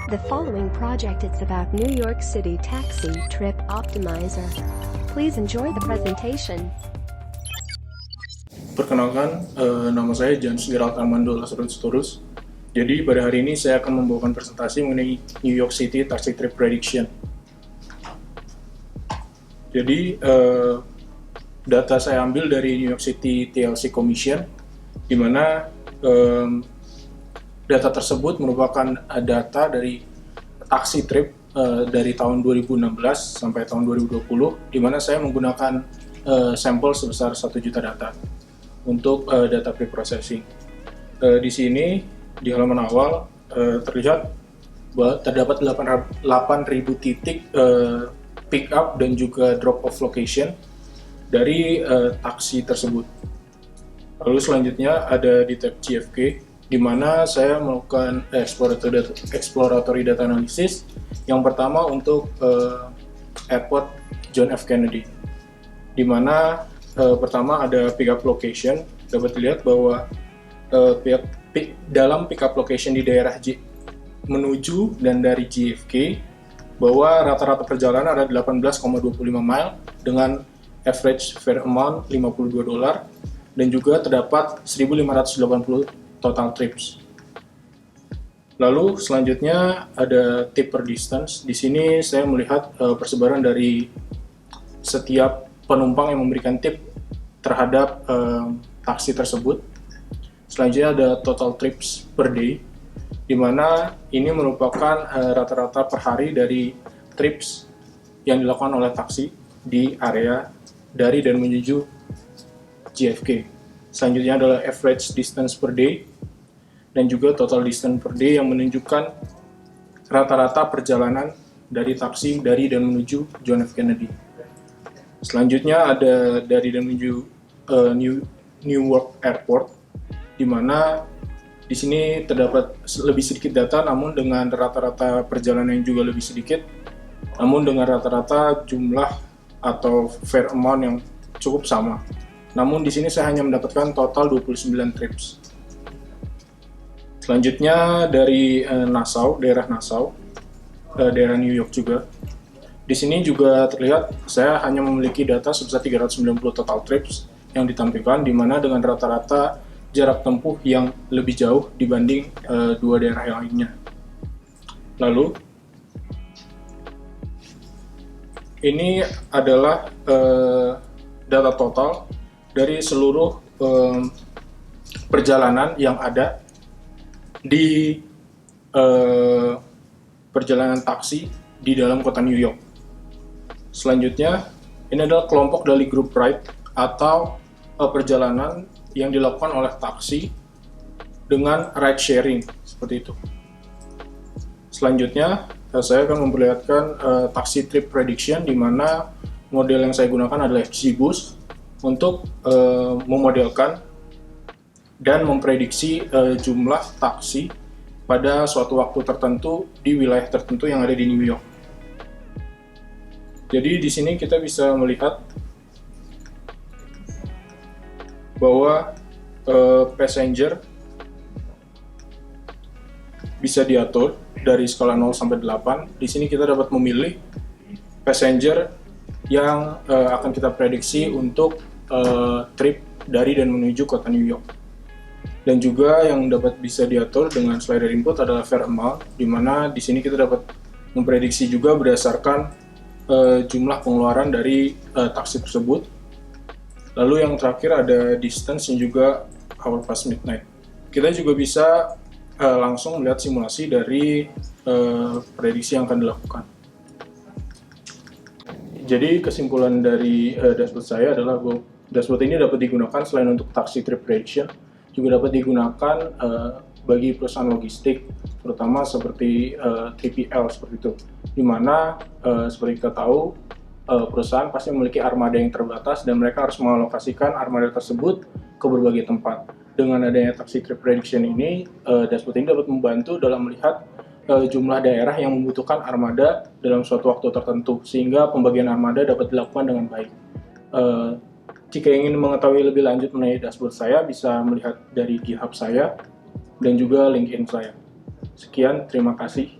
The following project is about New York City Taxi Trip Optimizer. Please enjoy the presentation. Perkenalkan, nama saya James Gerald Armando Lazarus. Jadi pada hari ini saya akan membawakan presentasi mengenai New York City Taxi Trip Prediction. Jadi data saya ambil dari New York City TLC Commission, di mana data tersebut merupakan data dari taksi trip dari tahun 2016 sampai tahun 2020, di mana saya menggunakan sampel sebesar 1 juta data untuk data pre-processing. Di sini di halaman awal terlihat bahwa terdapat 8.000 titik pick up dan juga drop off location dari taksi tersebut. Lalu selanjutnya ada di tab GFK, di mana saya melakukan exploratory data analysis. Yang pertama untuk Airport John F. Kennedy, di mana pertama ada pick up location. Dapat dilihat bahwa dalam pick up location di daerah menuju dan dari JFK, bahwa rata-rata perjalanan ada 18,25 mile dengan average fare amount $52, dan juga terdapat 1.580 total trips. Lalu selanjutnya ada tip per distance. Di sini saya melihat persebaran dari setiap penumpang yang memberikan tip terhadap taksi tersebut. Selanjutnya ada total trips per day, di mana ini merupakan rata-rata per hari dari trips yang dilakukan oleh taksi di area dari dan menuju JFK. Selanjutnya adalah average distance per day dan juga total distance per day yang menunjukkan rata-rata perjalanan dari taksi dari dan menuju John F. Kennedy. Selanjutnya ada dari dan menuju Newark Airport, di mana di sini terdapat lebih sedikit data, namun dengan rata-rata perjalanan yang juga lebih sedikit, namun dengan rata-rata jumlah atau fare amount yang cukup sama. Namun di sini saya hanya mendapatkan total 29 trips. Selanjutnya dari Nassau, daerah New York juga. Di sini juga terlihat saya hanya memiliki data sebesar 390 total trips yang ditampilkan, di mana dengan rata-rata jarak tempuh yang lebih jauh dibanding dua daerah yang lainnya. Lalu ini adalah data total dari seluruh perjalanan yang ada di perjalanan taksi di dalam kota New York. Selanjutnya, ini adalah kelompok dari group ride atau perjalanan yang dilakukan oleh taksi dengan ride sharing, seperti itu. Selanjutnya, saya akan memperlihatkan taksi trip prediction, di mana model yang saya gunakan adalah XGBoost untuk memodelkan dan memprediksi jumlah taksi pada suatu waktu tertentu di wilayah tertentu yang ada di New York. Jadi di sini kita bisa melihat bahwa passenger bisa diatur dari skala 0 sampai 8. Di sini kita dapat memilih passenger yang akan kita prediksi untuk trip dari dan menuju kota New York. Dan juga yang dapat bisa diatur dengan slider input adalah fare amount, di mana di sini kita dapat memprediksi juga berdasarkan jumlah pengeluaran dari taksi tersebut. Lalu yang terakhir ada distance dan juga hour past midnight. Kita juga bisa langsung melihat simulasi dari prediksi yang akan dilakukan. Jadi kesimpulan dari dashboard saya adalah bahwa dashboard ini dapat digunakan selain untuk taxi trip prediction, juga dapat digunakan bagi perusahaan logistik, terutama seperti 3PL seperti itu, di mana seperti kita tahu perusahaan pasti memiliki armada yang terbatas dan mereka harus mengalokasikan armada tersebut ke berbagai tempat. Dengan adanya taxi trip prediction ini, dashboard ini dapat membantu dalam melihat jumlah daerah yang membutuhkan armada dalam suatu waktu tertentu, sehingga pembagian armada dapat dilakukan dengan baik. Jika ingin mengetahui lebih lanjut mengenai dashboard saya, bisa melihat dari GitHub saya dan juga LinkedIn saya. Sekian, terima kasih.